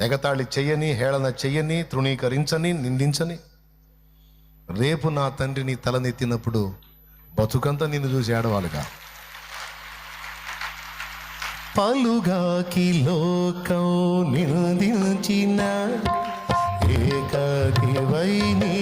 ఎగతాళి చెయ్యని, హేళన చెయ్యని, తృణీకరించని, నిందించని. రేపు నా తండ్రి నీ తలనెత్తినప్పుడు బతుకంతా నిన్ను చూసి ఏడవాలిగా. పలుగాకి లోకం నిందించిన ఏకాకి వైని